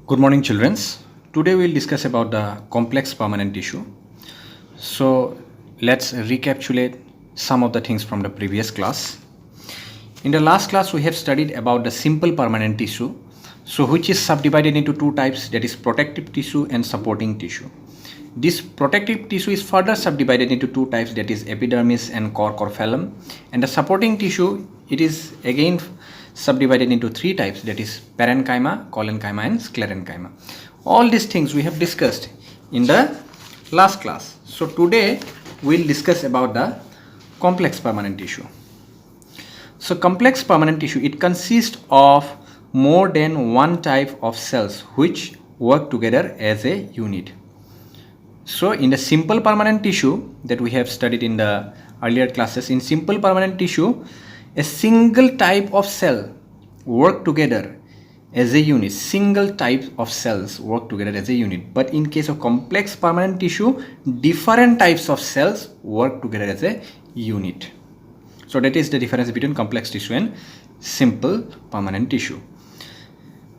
Good morning, children. Today we'll discuss about the complex permanent tissue. So let's recapitulate some of the things from the previous class. In the last class, we have studied about the simple permanent tissue, which is subdivided into two types, that is protective tissue and supporting tissue. This protective tissue is further subdivided into two types, that is epidermis and cork or phloem, and the supporting tissue, it is again subdivided into three types, that is parenchyma, collenchyma and sclerenchyma. All these things we have discussed in the last class. So today we'll discuss about the complex permanent tissue. So complex permanent tissue, it consists of more than one type of cells which work together as a unit. So in the simple permanent tissue that we have studied in the earlier classes, in simple permanent tissue, a single type of cell work together as a unit. Single type of cells work together as a unit. But in case of complex permanent tissue, different types of cells work together as a unit. So that is the difference between complex tissue and simple permanent tissue.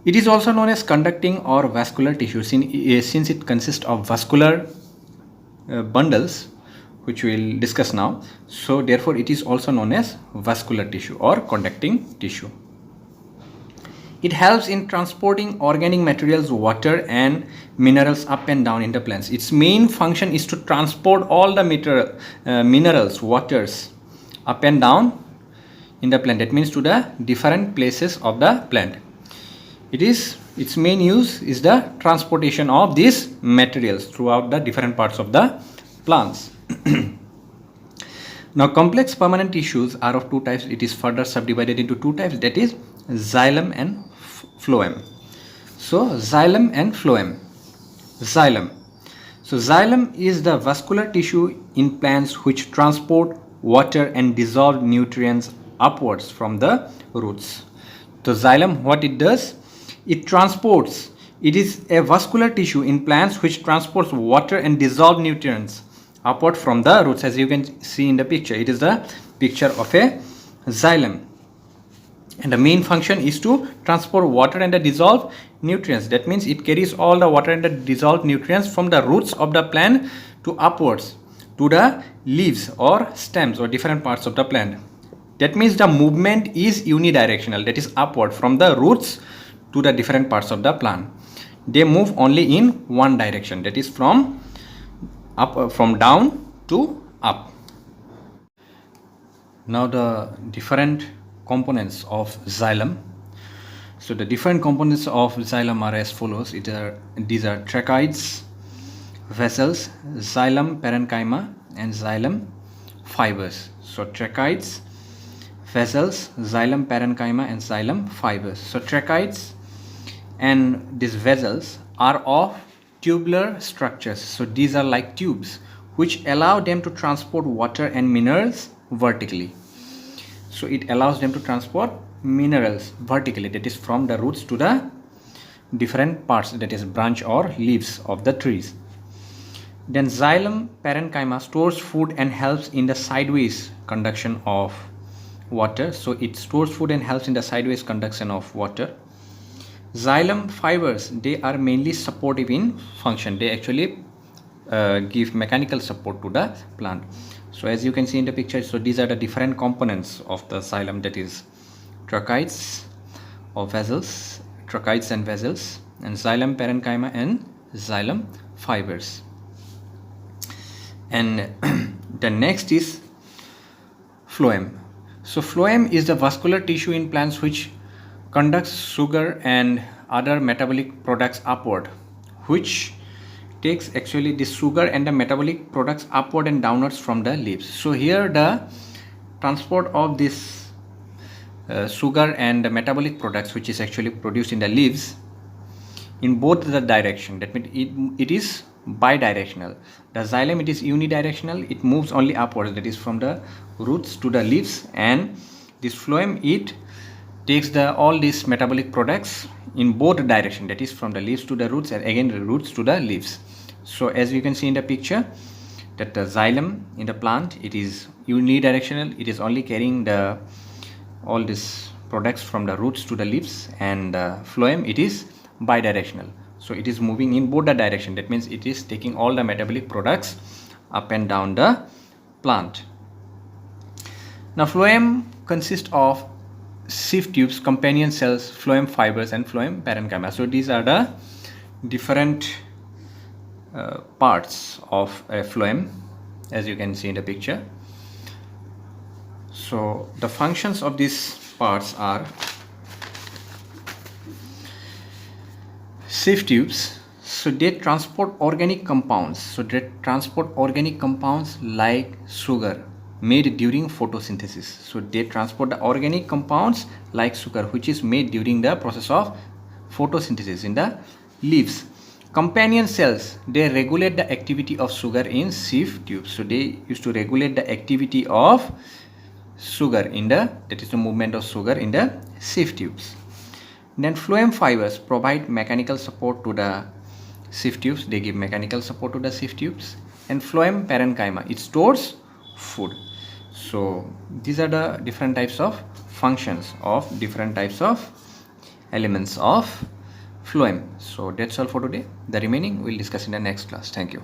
It is also known as conducting or vascular tissue since it consists of vascular bundles, which we will discuss now. So therefore it is also known as vascular tissue or conducting tissue. It helps in transporting organic materials, water and minerals up and down in the plants. Its main function is to transport all the minerals, waters up and down in the plant. That means to the different places of the plant. Its main use is the transportation of these materials throughout the different parts of the plants. Now complex permanent tissues are of two types. It is further subdivided into two types, that is xylem and phloem. So xylem and phloem. Xylem. So xylem is the vascular tissue in plants which transport water and dissolved nutrients upwards from the roots. So xylem, what it does? It transports. It is a vascular tissue in plants which transports water and dissolved nutrients upward from the roots. As you can see in the picture, it is the picture of a xylem. And the main function is to transport water and the dissolved nutrients. That means it carries all the water and the dissolved nutrients from the roots of the plant to upwards to the leaves or stems or different parts of the plant. That means the movement is unidirectional, that is upward from the roots to the different parts of the plant. They move only in one direction, that is from down to up. Now the different components of xylem. So the different components of xylem are as follows. These are tracheids, vessels, xylem parenchyma and xylem fibers. So tracheids, vessels, xylem parenchyma and xylem fibers. So tracheids and these vessels are of tubular structures. So these are like tubes which allow them to transport water and minerals vertically. So it allows them to transport minerals vertically, that is from the roots to the different parts, that is branch or leaves of the trees. Then xylem parenchyma stores food and helps in the sideways conduction of water. So it stores food and helps in the sideways conduction of water. Xylem fibers, they are mainly supportive in function. They actually give mechanical support to the plant. So as you can see in the picture, so these are the different components of the xylem, that is tracheids or vessels, tracheids and vessels, and xylem parenchyma and xylem fibers. And the next is phloem. So phloem is the vascular tissue in plants which conducts sugar and other metabolic products upward, which takes actually the sugar and the metabolic products upward and downwards from the leaves. So here the transport of this sugar and the metabolic products, which is actually produced in the leaves, in both the direction. That means it is bidirectional. The xylem, it is unidirectional. It moves only upwards, that is from the roots to the leaves, and this phloem, it takes all these metabolic products in both direction, that is from the leaves to the roots and again the roots to the leaves. So as you can see in the picture, that the xylem in the plant, it is unidirectional. It is only carrying all these products from the roots to the leaves, and phloem, it is bidirectional. So it is moving in both the direction. That means it is taking all the metabolic products up and down the plant. Now phloem consists of sieve tubes, companion cells, phloem fibers and phloem parenchyma. So these are the different parts of a phloem, as you can see in the picture. So the functions of these parts are sieve tubes. So they transport organic compounds. So they transport organic compounds like sugar made during photosynthesis. So they transport the organic compounds like sugar which is made during the process of photosynthesis in the leaves. Companion cells, they regulate the activity of sugar in sieve tubes. So they used to regulate the activity of sugar in the, that is the movement of sugar in the sieve tubes. Then phloem fibers provide mechanical support to the sieve tubes. They give mechanical support to the sieve tubes. And phloem parenchyma, it stores food. So these are the different types of functions of different types of elements of phloem. So that's all for today. The remaining we'll discuss in the next class. Thank you.